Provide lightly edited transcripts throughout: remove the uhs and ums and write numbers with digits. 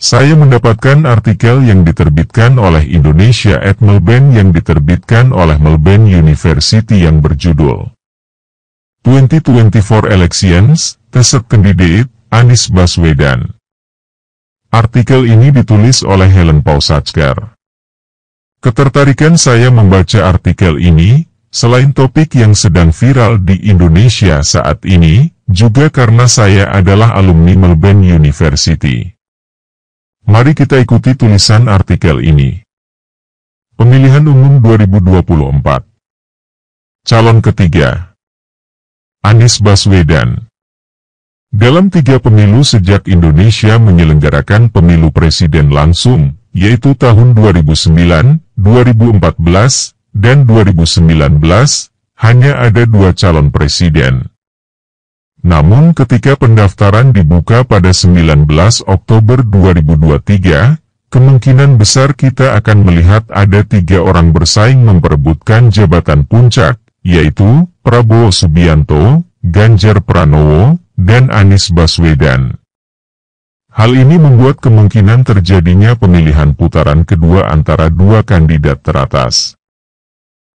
Saya mendapatkan artikel yang diterbitkan oleh Indonesia at Melbourne yang diterbitkan oleh Melbourne University yang berjudul 2024 Elections, Tested Candidate, Anies Baswedan. Artikel ini ditulis oleh Helen Pausachgar. Ketertarikan saya membaca artikel ini, selain topik yang sedang viral di Indonesia saat ini, juga karena saya adalah alumni Melbourne University. Mari kita ikuti tulisan artikel ini. Pemilihan Umum 2024. Calon ketiga, Anies Baswedan. Dalam 3 pemilu sejak Indonesia menyelenggarakan pemilu presiden langsung, yaitu tahun 2009, 2014, dan 2019, hanya ada 2 calon presiden. Namun ketika pendaftaran dibuka pada 19 Oktober 2023, kemungkinan besar kita akan melihat ada 3 orang bersaing memperebutkan jabatan puncak, yaitu Prabowo Subianto, Ganjar Pranowo, dan Anies Baswedan. Hal ini membuat kemungkinan terjadinya pemilihan putaran kedua antara 2 kandidat teratas.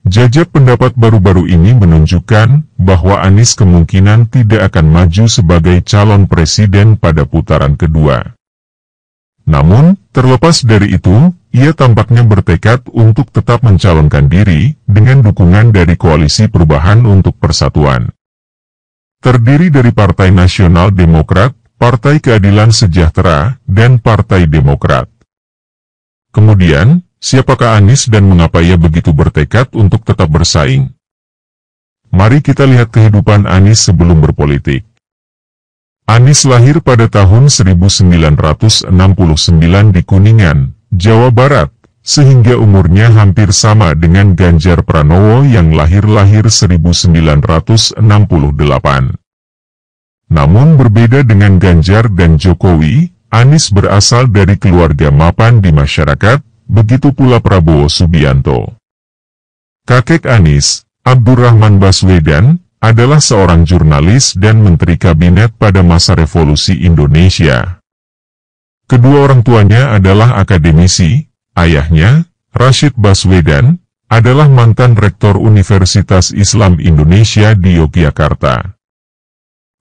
Jajak pendapat baru-baru ini menunjukkan bahwa Anies kemungkinan tidak akan maju sebagai calon presiden pada putaran kedua. Namun, terlepas dari itu, ia tampaknya bertekad untuk tetap mencalonkan diri dengan dukungan dari Koalisi Perubahan untuk Persatuan. Terdiri dari Partai Nasional Demokrat, Partai Keadilan Sejahtera, dan Partai Demokrat. Kemudian, siapakah Anies dan mengapa ia begitu bertekad untuk tetap bersaing? Mari kita lihat kehidupan Anies sebelum berpolitik. Anies lahir pada tahun 1969 di Kuningan, Jawa Barat, sehingga umurnya hampir sama dengan Ganjar Pranowo yang lahir 1968. Namun berbeda dengan Ganjar dan Jokowi, Anies berasal dari keluarga mapan di masyarakat, begitu pula Prabowo Subianto. Kakek Anies, Abdurrahman Baswedan, adalah seorang jurnalis dan menteri kabinet pada masa revolusi Indonesia. Kedua orang tuanya adalah akademisi, ayahnya, Rashid Baswedan, adalah mantan rektor Universitas Islam Indonesia di Yogyakarta.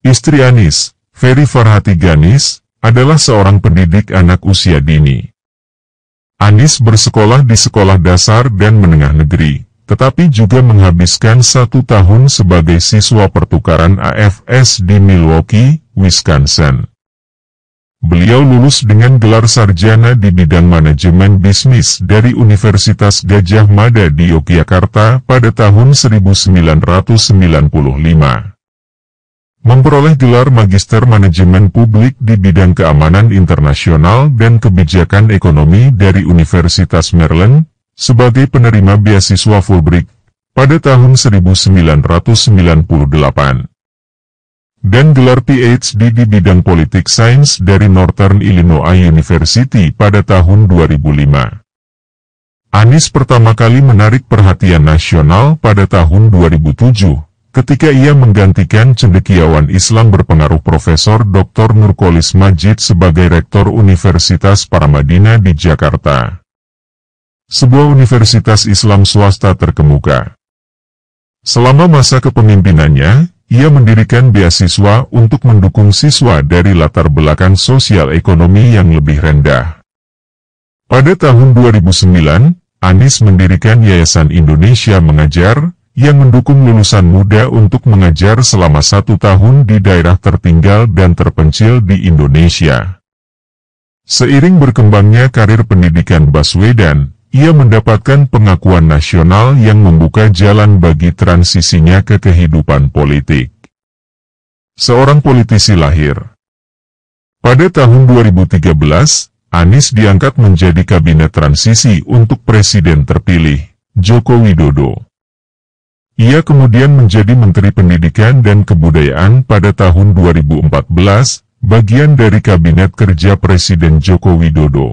Istri Anies, Ferry Farhati Ganis, adalah seorang pendidik anak usia dini. Anies bersekolah di sekolah dasar dan menengah negeri, tetapi juga menghabiskan 1 tahun sebagai siswa pertukaran AFS di Milwaukee, Wisconsin. Beliau lulus dengan gelar sarjana di bidang manajemen bisnis dari Universitas Gadjah Mada di Yogyakarta pada tahun 1995. Memperoleh gelar Magister Manajemen Publik di bidang keamanan internasional dan kebijakan ekonomi dari Universitas Maryland, sebagai penerima beasiswa Fulbright, pada tahun 1998. Dan gelar PhD di bidang politik sains dari Northern Illinois University pada tahun 2005. Anies pertama kali menarik perhatian nasional pada tahun 2007, ketika ia menggantikan cendekiawan Islam berpengaruh Profesor Dr. Nurkolis Majid sebagai Rektor Universitas Paramadina di Jakarta, sebuah universitas Islam swasta terkemuka. Selama masa kepemimpinannya, ia mendirikan beasiswa untuk mendukung siswa dari latar belakang sosial ekonomi yang lebih rendah. Pada tahun 2009, Anies mendirikan Yayasan Indonesia Mengajar, yang mendukung lulusan muda untuk mengajar selama 1 tahun di daerah tertinggal dan terpencil di Indonesia. Seiring berkembangnya karir pendidikan Baswedan, ia mendapatkan pengakuan nasional yang membuka jalan bagi transisinya ke kehidupan politik. Seorang politisi lahir. Pada tahun 2013, Anies diangkat menjadi kabinet transisi untuk presiden terpilih, Joko Widodo. Ia kemudian menjadi Menteri Pendidikan dan Kebudayaan pada tahun 2014, bagian dari Kabinet Kerja Presiden Joko Widodo.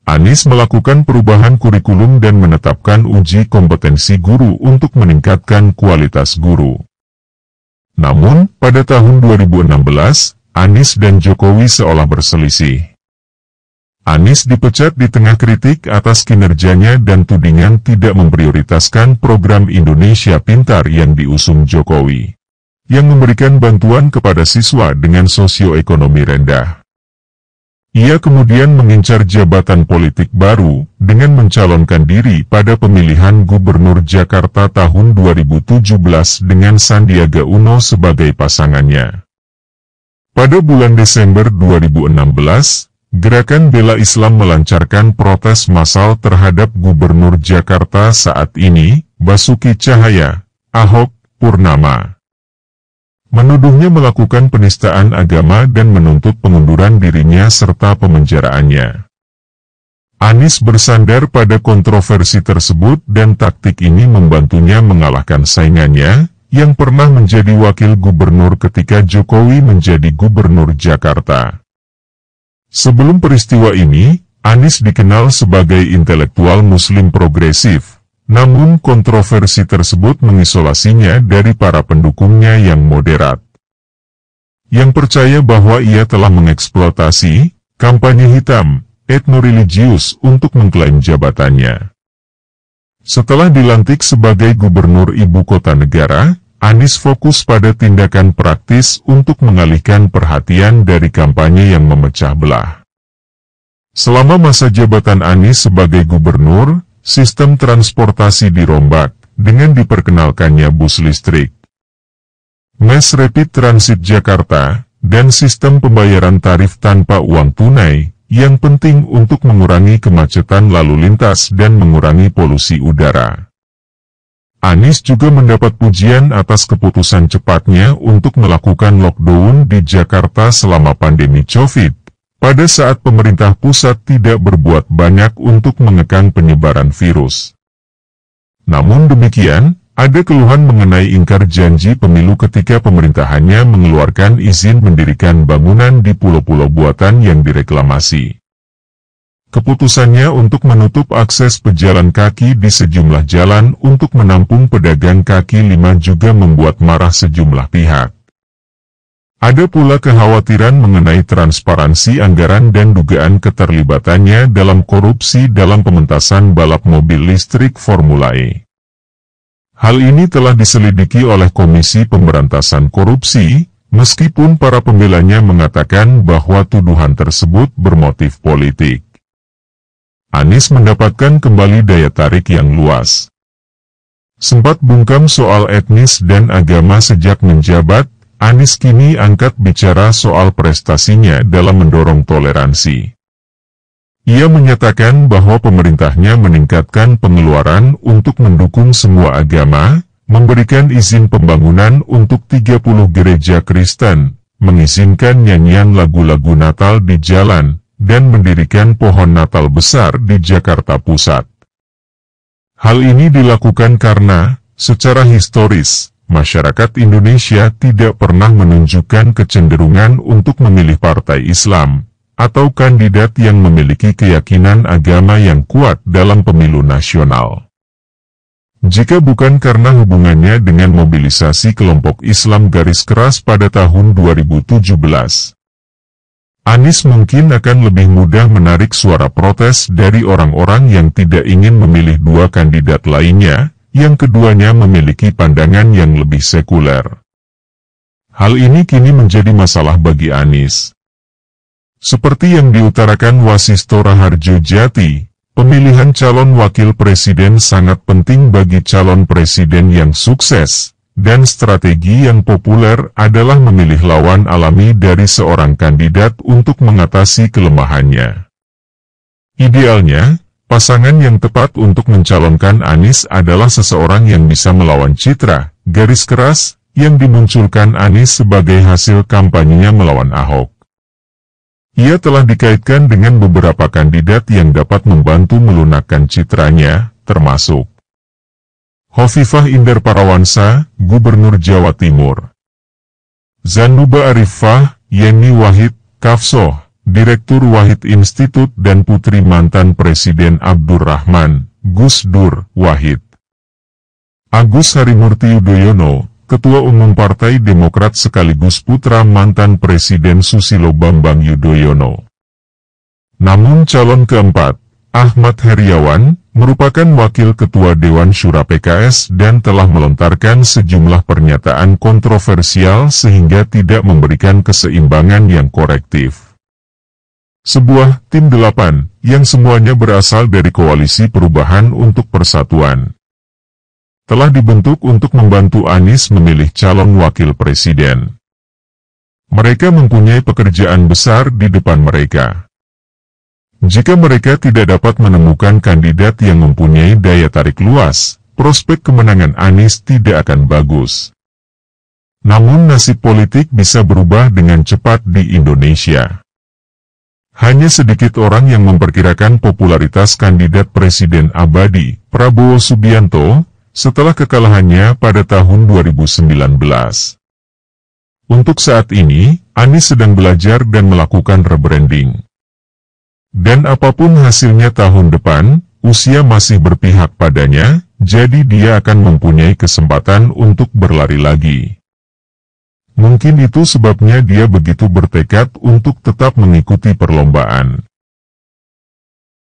Anies melakukan perubahan kurikulum dan menetapkan uji kompetensi guru untuk meningkatkan kualitas guru. Namun, pada tahun 2016, Anies dan Jokowi seolah berselisih. Anies dipecat di tengah kritik atas kinerjanya dan tudingan tidak memprioritaskan program Indonesia Pintar yang diusung Jokowi, yang memberikan bantuan kepada siswa dengan sosioekonomi rendah. Ia kemudian mengincar jabatan politik baru dengan mencalonkan diri pada pemilihan Gubernur Jakarta tahun 2017 dengan Sandiaga Uno sebagai pasangannya. Pada bulan Desember 2016, Gerakan Bela Islam melancarkan protes massal terhadap Gubernur Jakarta saat ini, Basuki Cahaya Purnama. Menuduhnya melakukan penistaan agama dan menuntut pengunduran dirinya serta pemenjaraannya. Anies bersandar pada kontroversi tersebut dan taktik ini membantunya mengalahkan saingannya, yang pernah menjadi wakil gubernur ketika Jokowi menjadi gubernur Jakarta. Sebelum peristiwa ini, Anies dikenal sebagai intelektual muslim progresif, namun kontroversi tersebut mengisolasinya dari para pendukungnya yang moderat, yang percaya bahwa ia telah mengeksploitasi kampanye hitam, etnoreligius untuk mengklaim jabatannya. Setelah dilantik sebagai gubernur ibu kota negara, Anies fokus pada tindakan praktis untuk mengalihkan perhatian dari kampanye yang memecah belah. Selama masa jabatan Anies sebagai gubernur, sistem transportasi dirombak dengan diperkenalkannya bus listrik, Mass Rapid Transit Jakarta, dan sistem pembayaran tarif tanpa uang tunai, yang penting untuk mengurangi kemacetan lalu lintas dan mengurangi polusi udara. Anies juga mendapat pujian atas keputusan cepatnya untuk melakukan lockdown di Jakarta selama pandemi COVID, pada saat pemerintah pusat tidak berbuat banyak untuk mengekang penyebaran virus. Namun demikian, ada keluhan mengenai ingkar janji pemilu ketika pemerintahannya mengeluarkan izin mendirikan bangunan di pulau-pulau buatan yang direklamasi. Keputusannya untuk menutup akses pejalan kaki di sejumlah jalan untuk menampung pedagang kaki lima juga membuat marah sejumlah pihak. Ada pula kekhawatiran mengenai transparansi anggaran dan dugaan keterlibatannya dalam korupsi dalam pementasan balap mobil listrik Formula E. Hal ini telah diselidiki oleh Komisi Pemberantasan Korupsi, meskipun para pembelanya mengatakan bahwa tuduhan tersebut bermotif politik. Anies mendapatkan kembali daya tarik yang luas. Sempat bungkam soal etnis dan agama sejak menjabat, Anies kini angkat bicara soal prestasinya dalam mendorong toleransi. Ia menyatakan bahwa pemerintahnya meningkatkan pengeluaran untuk mendukung semua agama, memberikan izin pembangunan untuk 30 gereja Kristen, mengizinkan nyanyian lagu-lagu Natal di jalan, dan mendirikan pohon Natal besar di Jakarta Pusat. Hal ini dilakukan karena, secara historis, masyarakat Indonesia tidak pernah menunjukkan kecenderungan untuk memilih partai Islam, atau kandidat yang memiliki keyakinan agama yang kuat dalam pemilu nasional. Jika bukan karena hubungannya dengan mobilisasi kelompok Islam garis keras pada tahun 2017. Anies mungkin akan lebih mudah menarik suara protes dari orang-orang yang tidak ingin memilih dua kandidat lainnya, yang keduanya memiliki pandangan yang lebih sekuler. Hal ini kini menjadi masalah bagi Anies. Seperti yang diutarakan Wasisto Raharjo Jati, pemilihan calon wakil presiden sangat penting bagi calon presiden yang sukses. Dan strategi yang populer adalah memilih lawan alami dari seorang kandidat untuk mengatasi kelemahannya. Idealnya, pasangan yang tepat untuk mencalonkan Anies adalah seseorang yang bisa melawan citra, garis keras, yang dimunculkan Anies sebagai hasil kampanyenya melawan Ahok. Ia telah dikaitkan dengan beberapa kandidat yang dapat membantu melunakkan citranya, termasuk Hovifah Indar Parawansa, Gubernur Jawa Timur. Zanuba Arifah, Yeni Wahid, Kafsoh, Direktur Wahid Institut dan putri mantan Presiden Abdurrahman, Gus Dur Wahid. Agus Harimurti Yudhoyono, Ketua Umum Partai Demokrat sekaligus putra mantan Presiden Susilo Bambang Yudhoyono. Namun calon keempat, Ahmad Heriawan, merupakan Wakil Ketua Dewan Syura PKS dan telah melontarkan sejumlah pernyataan kontroversial sehingga tidak memberikan keseimbangan yang korektif. Sebuah tim 8, yang semuanya berasal dari Koalisi Perubahan untuk Persatuan, telah dibentuk untuk membantu Anies memilih calon wakil presiden. Mereka mempunyai pekerjaan besar di depan mereka. Jika mereka tidak dapat menemukan kandidat yang mempunyai daya tarik luas, prospek kemenangan Anies tidak akan bagus. Namun nasib politik bisa berubah dengan cepat di Indonesia. Hanya sedikit orang yang memperkirakan popularitas kandidat presiden abadi, Prabowo Subianto, setelah kekalahannya pada tahun 2019. Untuk saat ini, Anies sedang belajar dan melakukan rebranding. Dan apapun hasilnya tahun depan, usia masih berpihak padanya, jadi dia akan mempunyai kesempatan untuk berlari lagi. Mungkin itu sebabnya dia begitu bertekad untuk tetap mengikuti perlombaan.